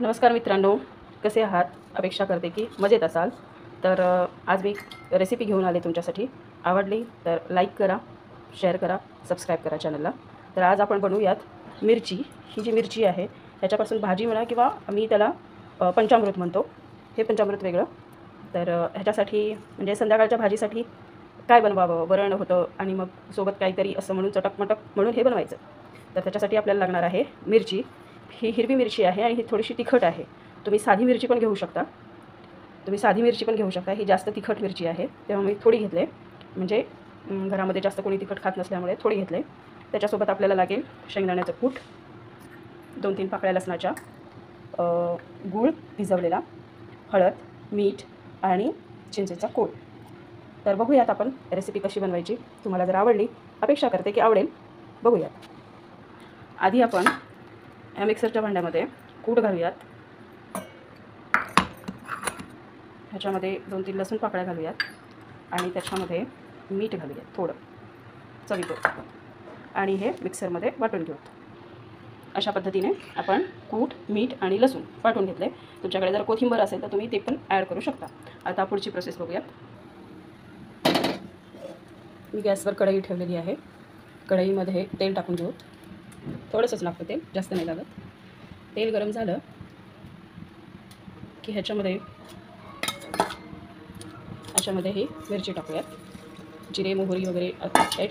नमस्कार मित्रांनो, कसे आहात? अपेक्षा करते की मजेत असाल. तर आज मी रेसिपी घेऊन आले तुमच्यासाठी. आवडली तर लाईक करा, शेअर करा, सबस्क्राईब करा चॅनलला. तर आज आपण बनवूयात मिरची. ही जी मिरची आहे ह्याच्यापासून भाजी म्हणा किंवा मी त्याला पंचामृत म्हणतो. हे पंचामृत वेगळं. तर ह्याच्यासाठी म्हणजे संध्याकाळच्या भाजीसाठी काय बनवावं, वरण होतं आणि मग सोबत काहीतरी असं म्हणून चटकमटक म्हणून हे बनवायचं. तर त्याच्यासाठी आपल्याला लागणार आहे मिरची. ही हिरवी मिरची आहे आणि ही थोडीशी तिखट आहे. तुम्ही साधी मिरची पण घेऊ शकता. ही जास्त तिखट मिरची आहे, तेव्हा मी थोडी घेतले. म्हणजे घरामध्ये जास्त कोणी तिखट खात नसल्यामुळे थोडी घेतले. त्याच्यासोबत आपल्याला लागेल शेंगदाण्याचं कूट, 2-3 पाकळ्या लसणाच्या, गूळ भिजवलेला, हळद, मीठ आणि चिंचेचा कोळ. तर बघूयात आपण रेसिपी कशी बनवायची. तुम्हाला जर आवडली, अपेक्षा करते की आवडेल, बघूयात. आधी आपण या मिक्सरच्या भांड्यामध्ये कूट घालूयात. ह्याच्यामध्ये 2-3 लसूण पाकळ्या घालूयात आणि त्याच्यामध्ये मीठ घालूयात थोडं चवीपुरतं आणि हे मिक्सरमध्ये वाटून घेऊयात. अशा पद्धतीने आपण कूट, मीठ आणि लसूण वाटून घेतले. तुमच्याकडे जर कोथिंबीर असेल तर तुम्ही ते पण ॲड करू शकता. आता पुढची प्रोसेस बघूयात. मी गॅसवर कढई ठेवलेली आहे. कढईमध्ये तेल टाकून घेऊ. थोडंसंच लागतं तेल, जास्त नाही लागत. तेल गरम झालं की ह्याच्यामध्ये ही मिरची टाकूयात. जिरे, मोहरी वगैरे काही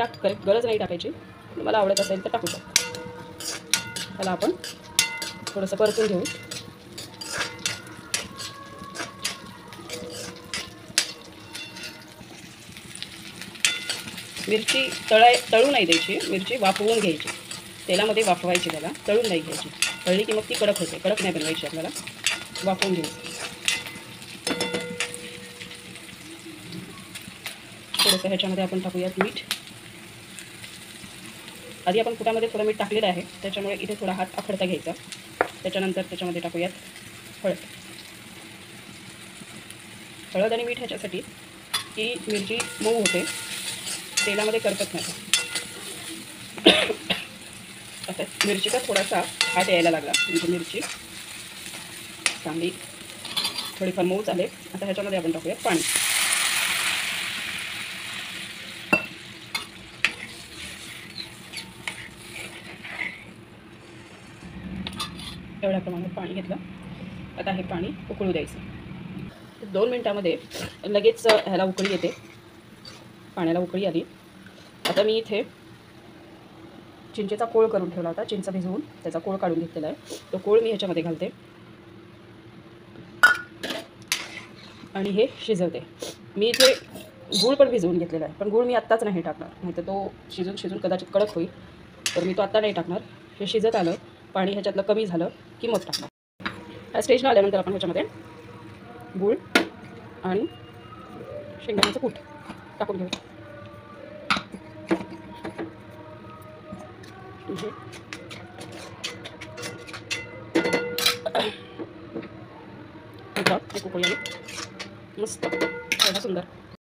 गरज नाही टाकायची. मला आवडत असेल तर टाकू शकतो. त्याला आपण थोडंसं परतून घेऊ. मिरची तळू नाही द्यायची. मिरची वाफवून घ्यायची. तेलामध्ये वाफवायची, त्याला तळून नाही घ्यायची. तळली की मग ती कडक होते. कडक नाही बनवायची आपल्याला, वाफवून घ्यायची. थोडंसं ह्याच्यामध्ये आपण टाकूयात मीठ. आधी आपण कुटामध्ये थोडं मीठ टाकलेलं आहे, त्याच्यामुळे इथे थोडा हात आखडता घ्यायचा. त्याच्यानंतर त्याच्यामध्ये टाकूयात हळद आणि मीठ ह्याच्यासाठी की मिरची मऊ होते, तेलामध्ये करपत नाही. आता मिरचीचा थोडासा हात यायला लागला, म्हणजे मिरची चांगली थोडीफार मऊ झाले. आता ह्याच्यामध्ये आपण टाकूयात पाणी. एवढ्या प्रमाणात पाणी घेतलं. आता हे पाणी उकळू द्यायचं. 2 मिनटामध्ये लगेच ह्याला उकळी येते. पाण्याला उकळी आली. आता मी इथे चिंचेचा कोळ करून ठेवला होता. चिंच भिजवून त्याचा कोळ काढून घेतलेला आहे. तो कोळ मी ह्याच्यामध्ये घालते आणि हे शिजवते. मी इथे गूळ पण भिजवून घेतलेला आहे, पण गूळ मी आत्ताच नाही टाकणार, नाही तर तो शिजून कदाचित कडक होईल. तर मी तो आत्ता नाही टाकणार. हे शिजत आलं, पाणी ह्याच्यातलं कमी झालं की मग टाकणार. ह्या स्टेजला आल्यानंतर आपण ह्याच्यामध्ये गूळ आणि शेंगदाण्याचं कूट टाकून घेऊ. मस्त, एवढा सुंदर